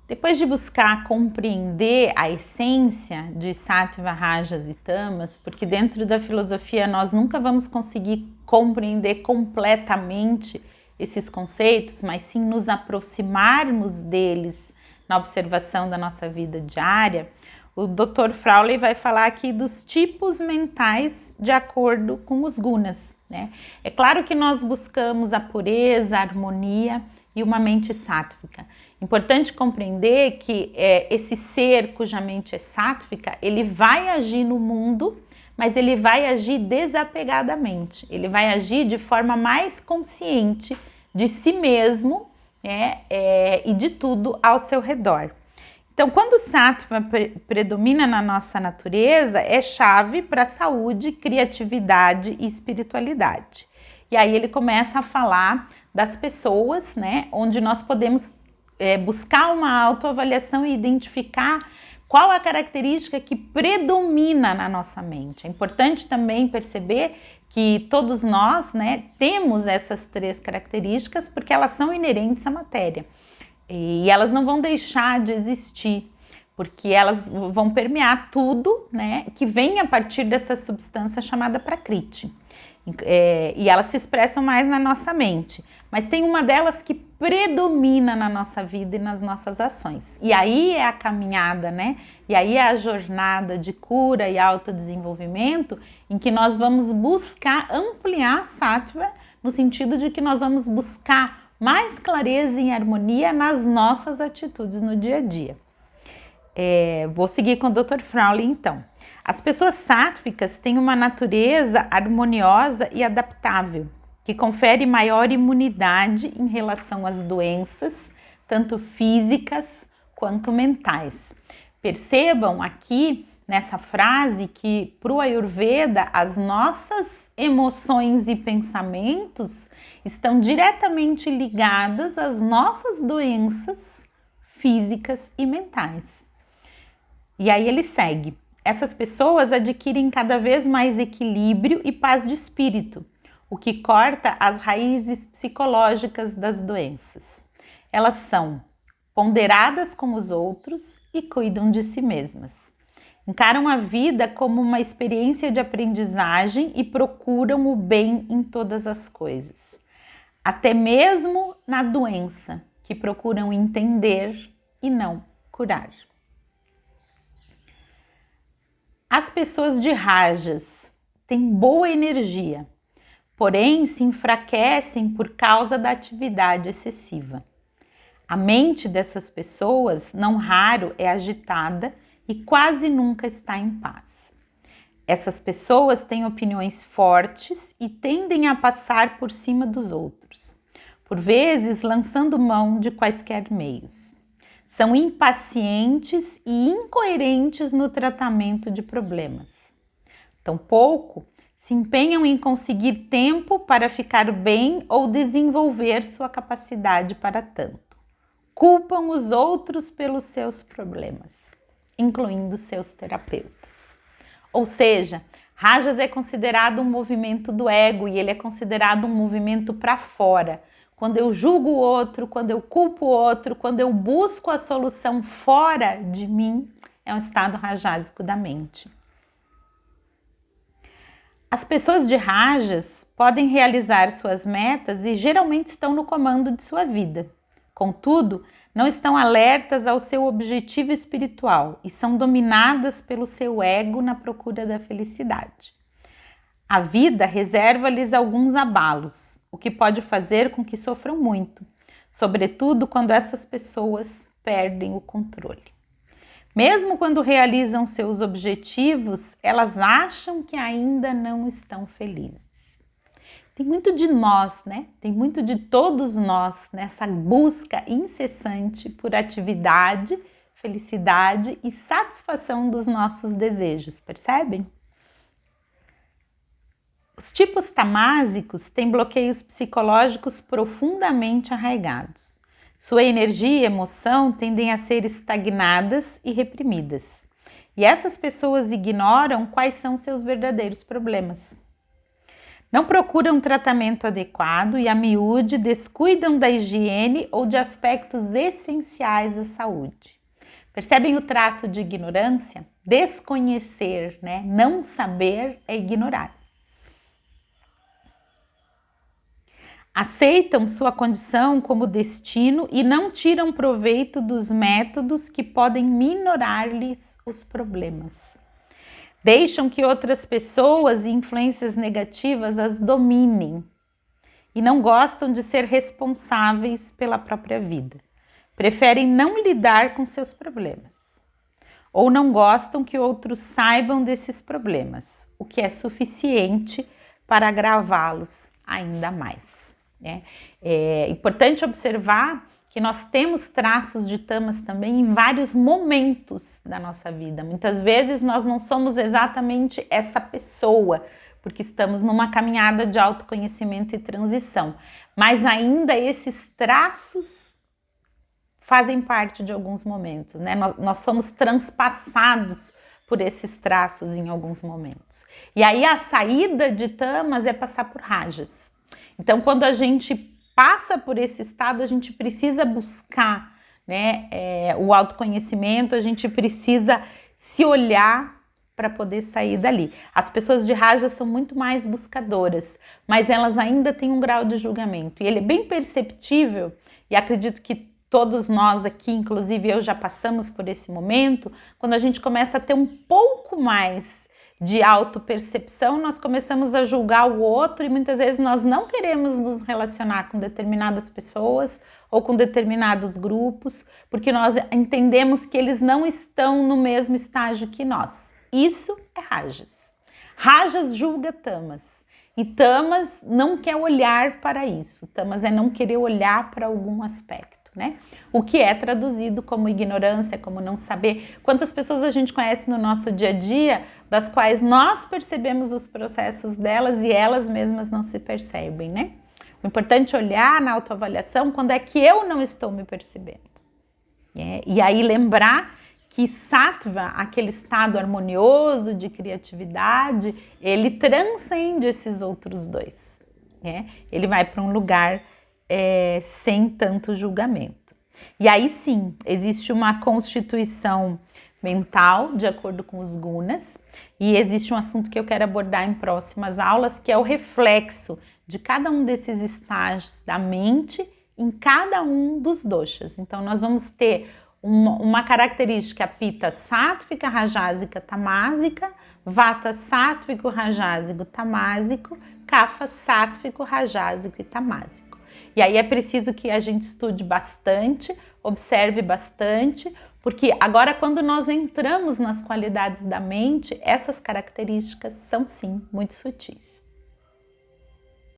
Depois de buscar compreender a essência de Sattva, Rajas e Tamas, porque dentro da filosofia nós nunca vamos conseguir compreender completamente esses conceitos, mas sim nos aproximarmos deles na observação da nossa vida diária, o Dr. Frawley vai falar aqui dos tipos mentais de acordo com os gunas, né? É claro que nós buscamos a pureza, a harmonia e uma mente sátvica. Importante compreender que esse ser cuja mente é sátvica, ele vai agir no mundo, mas ele vai agir desapegadamente, ele vai agir de forma mais consciente de si mesmo, né, e de tudo ao seu redor. Então, quando o sattva predomina na nossa natureza, é chave para a saúde, criatividade e espiritualidade. E aí ele começa a falar das pessoas, né, onde nós podemos buscar uma autoavaliação e identificar qual a característica que predomina na nossa mente. É importante também perceber que todos nós, né, temos essas 3 características porque elas são inerentes à matéria. E elas não vão deixar de existir, porque elas vão permear tudo, né, que vem a partir dessa substância chamada Prakriti. E elas se expressam mais na nossa mente, mas tem uma delas que predomina na nossa vida e nas nossas ações. E aí é a caminhada, né? E aí é a jornada de cura e autodesenvolvimento em que nós vamos buscar ampliar a sattva, no sentido de que nós vamos buscar mais clareza e harmonia nas nossas atitudes no dia a dia. Vou seguir com o Dr. Frawley então. As pessoas sáttvicas têm uma natureza harmoniosa e adaptável, que confere maior imunidade em relação às doenças, tanto físicas quanto mentais. Percebam aqui nessa frase que para o Ayurveda as nossas emoções e pensamentos estão diretamente ligadas às nossas doenças físicas e mentais. E aí ele segue. Essas pessoas adquirem cada vez mais equilíbrio e paz de espírito, o que corta as raízes psicológicas das doenças. Elas são ponderadas com os outros e cuidam de si mesmas. Encaram a vida como uma experiência de aprendizagem e procuram o bem em todas as coisas, até mesmo na doença, que procuram entender e não curar. As pessoas de rajas têm boa energia, porém se enfraquecem por causa da atividade excessiva. A mente dessas pessoas, não raro, é agitada e quase nunca está em paz. Essas pessoas têm opiniões fortes e tendem a passar por cima dos outros, por vezes lançando mão de quaisquer meios. São impacientes e incoerentes no tratamento de problemas. Tampouco se empenham em conseguir tempo para ficar bem ou desenvolver sua capacidade para tanto. Culpam os outros pelos seus problemas, incluindo seus terapeutas. Ou seja, Rajas é considerado um movimento do ego e ele é considerado um movimento para fora. Quando eu julgo o outro, quando eu culpo o outro, quando eu busco a solução fora de mim, é um estado rajásico da mente. As pessoas de Rajas podem realizar suas metas e geralmente estão no comando de sua vida. Contudo, não estão alertas ao seu objetivo espiritual e são dominadas pelo seu ego na procura da felicidade. A vida reserva-lhes alguns abalos, o que pode fazer com que sofram muito, sobretudo quando essas pessoas perdem o controle. Mesmo quando realizam seus objetivos, elas acham que ainda não estão felizes. Tem muito de nós, né? Tem muito de todos nós nessa busca incessante por atividade, felicidade e satisfação dos nossos desejos, percebem? Os tipos tamásicos têm bloqueios psicológicos profundamente arraigados. Sua energia e emoção tendem a ser estagnadas e reprimidas. E essas pessoas ignoram quais são seus verdadeiros problemas. Não procuram tratamento adequado e, a miúde, descuidam da higiene ou de aspectos essenciais da saúde. Percebem o traço de ignorância? Desconhecer, né? Não saber é ignorar. Aceitam sua condição como destino e não tiram proveito dos métodos que podem minorar-lhes os problemas. Deixam que outras pessoas e influências negativas as dominem e não gostam de ser responsáveis pela própria vida. Preferem não lidar com seus problemas ou não gostam que outros saibam desses problemas, o que é suficiente para agravá-los ainda mais. É importante observar que nós temos traços de tamas também em vários momentos da nossa vida. Muitas vezes nós não somos exatamente essa pessoa, porque estamos numa caminhada de autoconhecimento e transição, mas ainda esses traços fazem parte de alguns momentos, né? Nós somos transpassados por esses traços em alguns momentos. E aí a saída de tamas é passar por rajas. Então, quando a gente passa por esse estado, a gente precisa buscar, né, o autoconhecimento, a gente precisa se olhar para poder sair dali. As pessoas de raja são muito mais buscadoras, mas elas ainda têm um grau de julgamento. E ele é bem perceptível, e acredito que todos nós aqui, inclusive eu, já passamos por esse momento, quando a gente começa a ter um pouco mais de autopercepção, nós começamos a julgar o outro e muitas vezes nós não queremos nos relacionar com determinadas pessoas ou com determinados grupos, porque nós entendemos que eles não estão no mesmo estágio que nós. Isso é rajas. Rajas julga tamas. E tamas não quer olhar para isso. Tamas é não querer olhar para algum aspecto. Né? O que é traduzido como ignorância, como não saber. Quantas pessoas a gente conhece no nosso dia a dia, das quais nós percebemos os processos delas e elas mesmas não se percebem, né? O importante é olhar na autoavaliação quando é que eu não estou me percebendo. E aí lembrar que sattva, aquele estado harmonioso de criatividade, ele transcende esses outros dois. Ele vai para um lugar sem tanto julgamento. E aí sim, existe uma constituição mental, de acordo com os gunas, e existe um assunto que eu quero abordar em próximas aulas, que é o reflexo de cada um desses estágios da mente em cada um dos doshas. Então, nós vamos ter uma característica pita sátvica, rajásica, tamásica, vata sátvico, rajásico, tamásico, kapha sátvico, rajásico e tamásico. E aí é preciso que a gente estude bastante, observe bastante, porque agora quando nós entramos nas qualidades da mente, essas características são sim muito sutis.